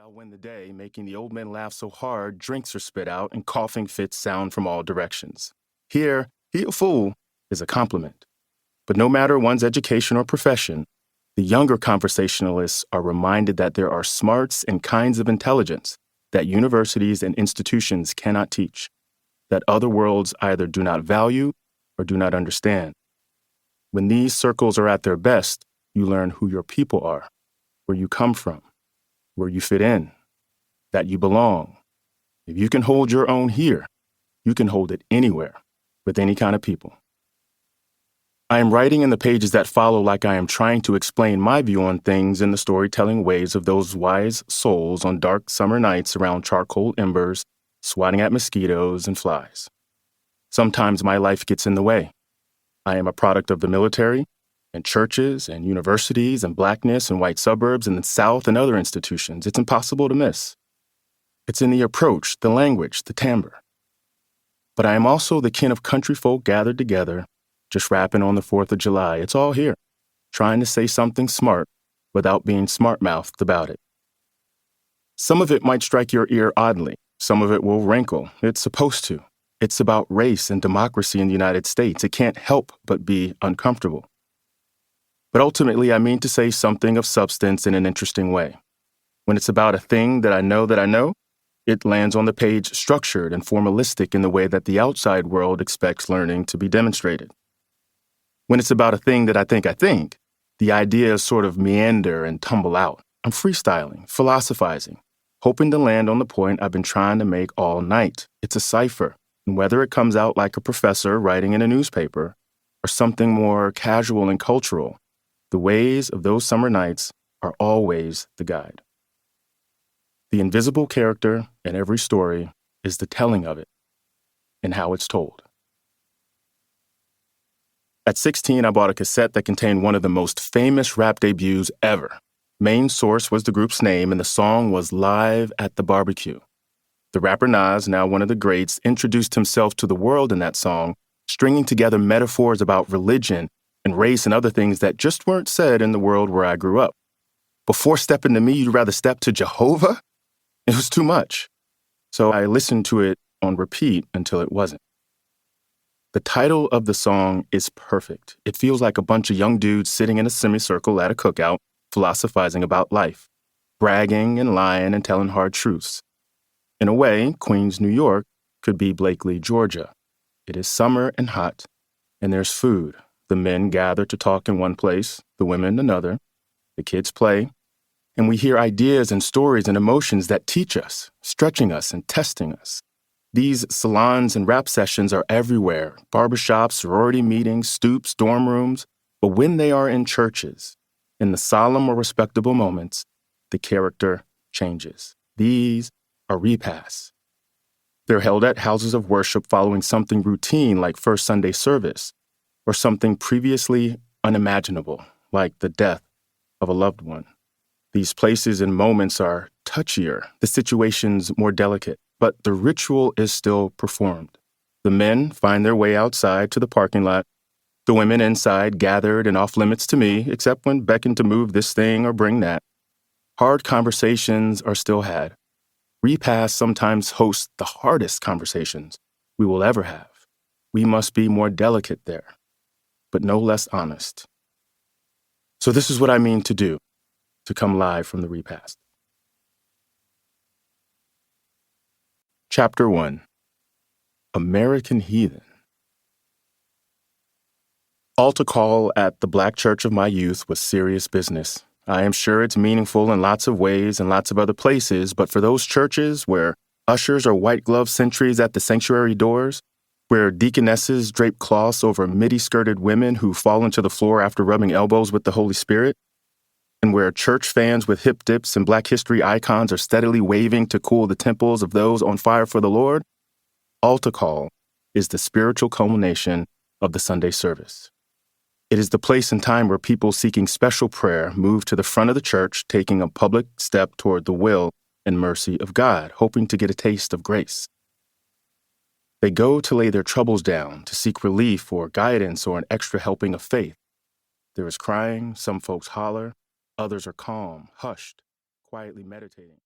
I'll win the day, making the old men laugh so hard, drinks are spit out, and coughing fits sound from all directions. Here, he a fool is a compliment. But no matter one's education or profession, the younger conversationalists are reminded that there are smarts and kinds of intelligence that universities and institutions cannot teach, that other worlds either do not value or do not understand. When these circles are at their best, you learn who your people are, where you come from, where you fit in, that you belong. If you can hold your own here, you can hold it anywhere, with any kind of people. I am writing in the pages that follow like I am trying to explain my view on things in the storytelling ways of those wise souls on dark summer nights around charcoal embers, swatting at mosquitoes and flies. Sometimes my life gets in the way. I am a product of the military, and churches, and universities, and blackness, and white suburbs, and the South, and other institutions. It's impossible to miss. It's in the approach, the language, the timbre. But I am also the kin of country folk gathered together, just rapping on the 4th of July. It's all here, trying to say something smart without being smart-mouthed about it. Some of it might strike your ear oddly. Some of it will rankle. It's supposed to. It's about race and democracy in the United States. It can't help but be uncomfortable. But ultimately, I mean to say something of substance in an interesting way. When it's about a thing that I know, it lands on the page structured and formalistic in the way that the outside world expects learning to be demonstrated. When it's about a thing that I think, the ideas sort of meander and tumble out. I'm freestyling, philosophizing, hoping to land on the point I've been trying to make all night. It's a cipher, and whether it comes out like a professor writing in a newspaper or something more casual and cultural, the ways of those summer nights are always the guide. The invisible character in every story is the telling of it and how it's told. At 16, I bought a cassette that contained one of the most famous rap debuts ever. Main source was the group's name, and the song was Live at the Barbecue. The rapper Nas, now one of the greats, introduced himself to the world in that song, stringing together metaphors about religion and race and other things that just weren't said in the world where I grew up. Before stepping to me, you'd rather step to Jehovah? It was too much. So I listened to it on repeat until it wasn't. The title of the song is perfect. It feels like a bunch of young dudes sitting in a semicircle at a cookout, philosophizing about life, bragging and lying and telling hard truths. In a way, Queens, New York could be Blakely, Georgia. It is summer and hot, and there's food. The men gather to talk in one place, the women another. The kids play, and we hear ideas and stories and emotions that teach us, stretching us and testing us. These salons and rap sessions are everywhere, barbershops, sorority meetings, stoops, dorm rooms. But when they are in churches, in the solemn or respectable moments, the character changes. These are repasts. They're held at houses of worship following something routine like First Sunday service, or something previously unimaginable, like the death of a loved one. These places and moments are touchier, the situations more delicate, but the ritual is still performed. The men find their way outside to the parking lot. The women inside gathered and off limits to me, except when beckoned to move this thing or bring that. Hard conversations are still had. Repasts sometimes host the hardest conversations we will ever have. We must be more delicate there, but no less honest. So this is what I mean to do, to come live from the repast. Chapter 1. American Heathen. Altar call at the black church of my youth was serious business. I am sure it's meaningful in lots of ways and lots of other places, but for those churches where ushers are white-gloved sentries at the sanctuary doors, where deaconesses drape cloths over midi-skirted women who fall into the floor after rubbing elbows with the Holy Spirit, and where church fans with hip dips and Black history icons are steadily waving to cool the temples of those on fire for the Lord, altar call is the spiritual culmination of the Sunday service. It is the place and time where people seeking special prayer move to the front of the church, taking a public step toward the will and mercy of God, hoping to get a taste of grace. They go to lay their troubles down, to seek relief or guidance or an extra helping of faith. There is crying, some folks holler, others are calm, hushed, quietly meditating.